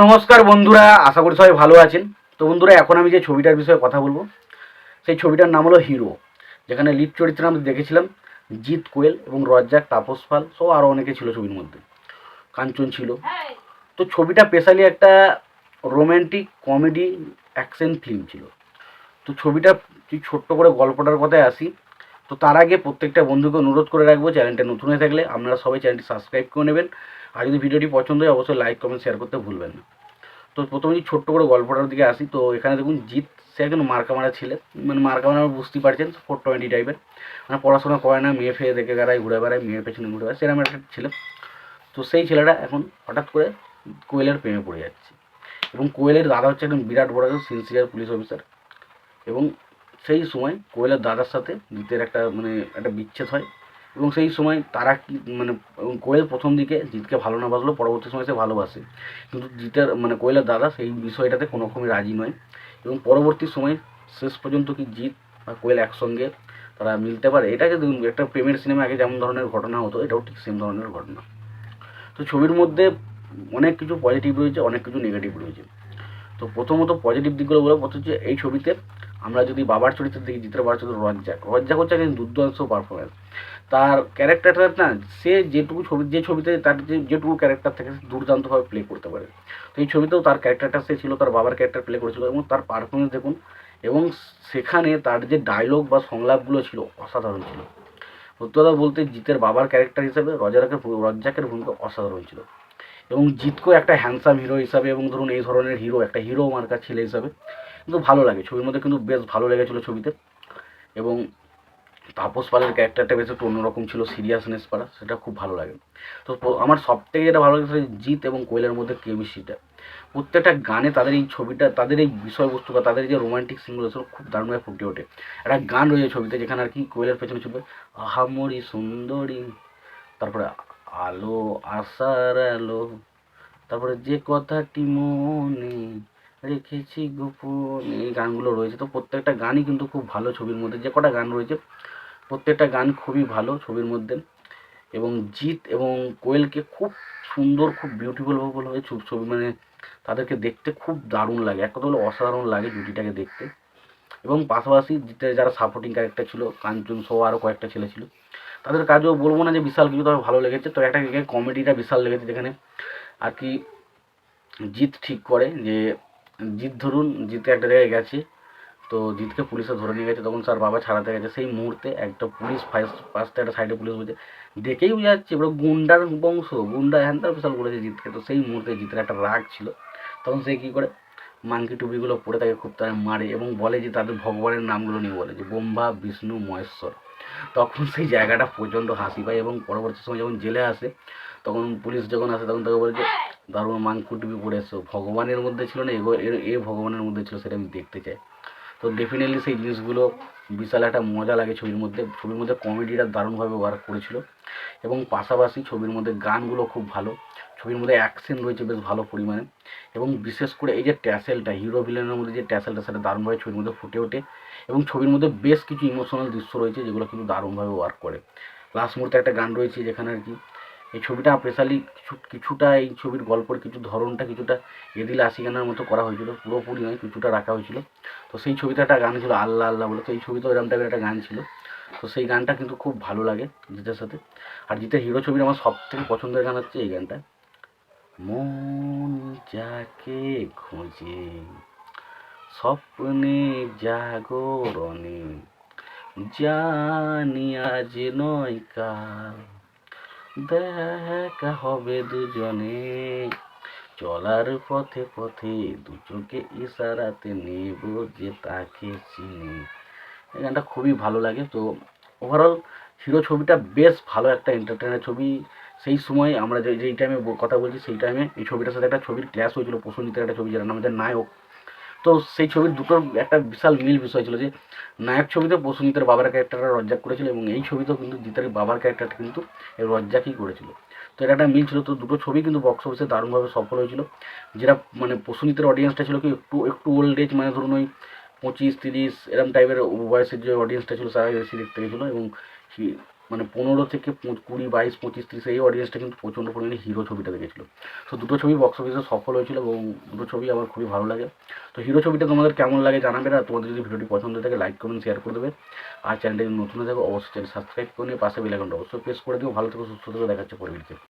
নমস্কার বন্ধুরা, আশা করি সবাই ভালো আছেন। তো বন্ধুরা, এখন আমি যে ছবিটার বিষয়ে কথা বলবো সেই ছবিটার নাম হলো হিরো, যেখানে লিড চরিত্রে আমরা দেখেছিলাম জিৎ কোয়েল এবং রজ্জাক, তাপস পাল সহ আরও অনেকে ছিল ছবির মধ্যে, কাঞ্চন ছিল। তো ছবিটা স্পেশালি একটা রোম্যান্টিক কমেডি অ্যাকশন ফিল্ম ছিল। তো ছবিটা তুই ছোট্ট করে গল্পটার কথায় আসি। তো তার আগে প্রত্যেকটা বন্ধুকে অনুরোধ করে রাখবো, চ্যানেলটা নতুন হয়ে থাকলে আপনারা সবাই চ্যানেলটি সাবস্ক্রাইব করে নেবেন, আর যদি ভিডিওটি পছন্দ হয় অবশ্যই লাইক কমেন্ট শেয়ার করতে ভুলবেন না। তো প্রথমেই ছোট্ট করে গল্পটার দিকে আসি। তো এখানে দেখুন জিৎ, সে একজন মার্কা মারা ছেলে, মানে মার্কা মারা বুঝতেই পারছেন, 420 টাইপের, মানে পড়াশোনা করে না, মেয়ে ফেয়ে দেখে বেড়ায়, ঘুরে বেড়ায়, মেয়ের পেছনে ঘুরে বেড়ায়, সেরকম একটা ছেলে। তো সেই ছেলেটা এখন হঠাৎ করে কোয়েলের প্রেমে পড়ে যাচ্ছে, এবং কোয়েলের দাদা হচ্ছে একজন বিরাট বড় একজন সিনসিয়ার পুলিশ অফিসার। এবং সেই সময় কোয়েলের দাদার সাথে জিতের একটা বিচ্ছেদ হয়, এবং সেই সময় তারা কি কোয়েল প্রথম দিকে জিতকে ভালো না বাসলো, পরবর্তী সময় সে ভালোবাসে, কিন্তু জিতের কোয়েলের দাদা সেই বিষয়টাতে কোনো রকমই রাজি নয়। এবং পরবর্তী সময় শেষ পর্যন্ত কি জিত বা কোয়েল একসঙ্গে তারা মিলতে পারে, এটাকে দেখুন একটা প্রেমের সিনেমা আগে যেমন ধরনের ঘটনা হতো, এটাও ঠিক সেম ধরনের ঘটনা। তো ছবির মধ্যে অনেক কিছু পজিটিভ রয়েছে, অনেক কিছু নেগেটিভ রয়েছে। তো প্রথমত পজিটিভ দিকগুলো বলে, প্রথম হচ্ছে এই ছবিতে আমরা যদি বাবার চরিত্রের দিকে, জিতের বাবার চরিত্র রজ্জাক হচ্ছে একজন দুর্দান্ত পারফরমেন্স। তার ক্যারেক্টারটা না, সে যেটুকু ছবিতে তার যেটুকু ক্যারেক্টার থাকে দুর্দান্তভাবে প্লে করতে পারে। তো এই ছবিতেও তার ক্যারেক্টারটা সে ছিল, তার বাবার ক্যারেক্টার প্লে করেছিল, এবং তার পারফরমেন্স দেখুন। এবং সেখানে তার যে ডায়লগ বা সংলাপগুলো ছিল অসাধারণ ছিল। সত্যি কথা বলতে জিতের বাবার ক্যারেক্টার হিসেবে রজ্জাকের ভূমিকা অসাধারণ ছিল। এবং জিতকেও একটা হ্যান্ডসাম হিরো হিসাবে, এবং ধরুন এই ধরনের হিরো, একটা হিরো মার্কা ছেলে হিসাবে কিন্তু ভালো লাগে ছবির মধ্যে, কিন্তু বেশ ভালো লেগেছিলো ছবিতে। এবং তাপস পালের ক্যারেক্টারটা বেশ একটু অন্যরকম ছিল, সিরিয়াসনেস পারা, সেটা খুব ভালো লাগে। তো আমার সব থেকে যেটা ভালো লেগেছে জিৎ এবং কোয়েলের মধ্যে কেমিস্ট্রিটা। প্রত্যেকটা গানে তাদের এই ছবিটা, তাদের এই বিষয়বস্তু বা তাদের যে রোমান্টিক সিনগুলো ছিল খুব দারুণভাবে ফুটে ওঠে। একটা গান রয়েছে ছবিতে, যেখানে আর কি কোয়েলের পেছনে ছবি আহামরি সুন্দরী, তারপরে আলো, আশার আলো, তারপরে যে কথাটি মনে রেখেছি গোপনে, এই গানগুলো রয়েছে। তো প্রত্যেকটা গানই কিন্তু খুব ভালো ছবির মধ্যে, যে কটা গান রয়েছে প্রত্যেকটা গান খুবই ভালো ছবির মধ্যে। এবং জিৎ এবং কোয়েলকে খুব সুন্দর, খুব বিউটিফুলভাবে ছবি, তাদেরকে দেখতে খুব দারুণ লাগে, এক কথা বলে অসাধারণ লাগে জুটিটাকে দেখতে। এবং পাশাপাশি জিতের যারা সাপোর্টিং ক্যারেক্টার ছিল, কাঞ্চন সহ আরও কয়েকটা ছেলে ছিল, তাদের কাজও বলবো না যে বিশাল কিছু, তবে ভালো লেগেছে। তো একটা কমেডিটা বিশাল লেগেছে, যেখানে আর কি জিৎ ঠিক করে যে জিতে একটা জায়গায় গেছে, তো জিতকে পুলিশে ধরে নিয়ে গেছে, তখন তার বাবা ছাড়াতে গেছে, সেই মুহূর্তে একটা পুলিশ ফার্স্টে একটা সাইডে পুলিশ বলছে, দেখেই বোঝা যাচ্ছে এবার গুন্ডার বংশ, গুন্ডা হ্যান তার বিশাল করেছে জিতকে। তো সেই মুহূর্তে জিতের একটা রাগ ছিল, তখন সে কী করে মাংকি টুপিগুলো পরে তাকে খুব তারা মারে, এবং বলে যে তাদের ভগবানের নামগুলো নিয়ে বলে যে ব্রহ্মা, বিষ্ণু, মহেশ্বর। তখন সেই জায়গাটা প্রচণ্ড হাসি পায়। এবং পরবর্তী সময় যখন জেলে আসে, তখন পুলিশ যখন আসে, তখন তাকে বলে যে দারুণ মাংকি টুপি পরে এসো, ভগবানের মধ্যে ছিল না, এ ভগবানের মধ্যে ছিল, সেটা আমি দেখতে চাই। তো ডেফিনেটলি সেই জিনিসগুলো বিশাল একটা মজা লাগে ছবির মধ্যে। ছবির মধ্যে কমেডিটা দারুণভাবে ওয়ার্ক করেছিল, এবং পাশাপাশি ছবির মধ্যে গানগুলো খুব ভালো, ছবির মধ্যে অ্যাকশন রয়েছে বেশ ভালো পরিমাণে। এবং বিশেষ করে এই যে ট্যাসেলটা, হিরো ভিলেনের মধ্যে যে ট্যাসেলটা, সেটা দারুণভাবে ছবির মধ্যে ফুটে ওঠে। এবং ছবির মধ্যে বেশ কিছু ইমোশনাল দৃশ্য রয়েছে, যেগুলো কিন্তু দারুণভাবে ওয়ার্ক করে। লাস্ট মুহূর্তে একটা গান রয়েছে, যেখানে আর কি এই ছবিটা স্পেশালি কিছুটা এই ছবির গল্পের কিছু ধরনটা কিছুটা এদিল আশিকানার মতো করা হয়েছিল, পুরোপুরি নয়, কিছুটা রাখা হয়েছিল। তো সেই ছবিতে একটা গান ছিল আল্লাহ আল্লাহ বলে, তো এই ছবিতেও এরকম টাইপের একটা গান ছিল। তো সেই গানটা কিন্তু খুব ভালো লাগে জিতের সাথে। আর জিতের হিরো ছবির আমার সব থেকে পছন্দের গান হচ্ছে এই গানটা, মন যাকে খোঁজে স্বপ্নে জাগরণে, জানি আজ নয় কাল দেখা হবে দুজনে, চলার পথে পথে দু চোখে ইশারাতে নেব যে তাকে চিনি। এই গানটা খুবই ভালো লাগে। তো ওভারঅল হিরো ছবিটা বেশ ভালো একটা এন্টারটেনের ছবি। সেই সময় আমরা যেই টাইমে কথা বলছি, সেই টাইমে এই ছবিটার সাথে একটা ছবির ক্ল্যাশ হয়েছিল, প্রসেনজিতের একটা ছবি, যার নাম হচ্ছে নায়ক। তো সেই ছবির দুটোর একটা বিশাল মিল বিষয় ছিল, যে নায়ক ছবিতে প্রসেনজিতের বাবার ক্যারেক্টারটা রজ্জাক করেছিল, এবং এই ছবিতেও কিন্তু জিতের বাবার ক্যারেক্টারটা কিন্তু এই রজ্জাকই করেছিল। তো এটা একটা মিল ছিল। তো দুটো ছবি কিন্তু বক্স অফিসে দারুণভাবে সফল হয়েছিল। যেটা প্রসেনজিতের অডিয়েন্সটা ছিল কি একটু একটু ওল্ড এজ, ধরুন ওই 25-30 এরম টাইপের বয়সের যে অডিয়েন্সটা ছিল, তারা বেশি দেখতে গেছিলো। এবং মানে 15 থেকে 20, 22, 25, 30 এই অডিয়েন্সটা কিন্তু প্রচণ্ড পরিমাণে হিরো ছবিটা দেখেছিল। সো দুটো ছবি বক্স অফিসে সফল হয়েছিল এবং দুটো ছবি আমার খুবই ভালো লাগে। তো হিরো ছবিটা তোমাদের কেমন লাগে জানাবে, না তোমাদের যদি ভিডিওটি পছন্দ থাকে লাইক কমেন্ট শেয়ার করে দেবে। আর চ্যানেলটি নতুন হয়ে থাকবে অবশ্যই চ্যানেল সাবস্ক্রাইব করে নিয়ে পাশে বেল আইকনটা অবশ্যই প্রেস করে দিও। ভালো থেকো, সুস্থ থেকো, দেখাচ্ছে পরে ভিডিওতে।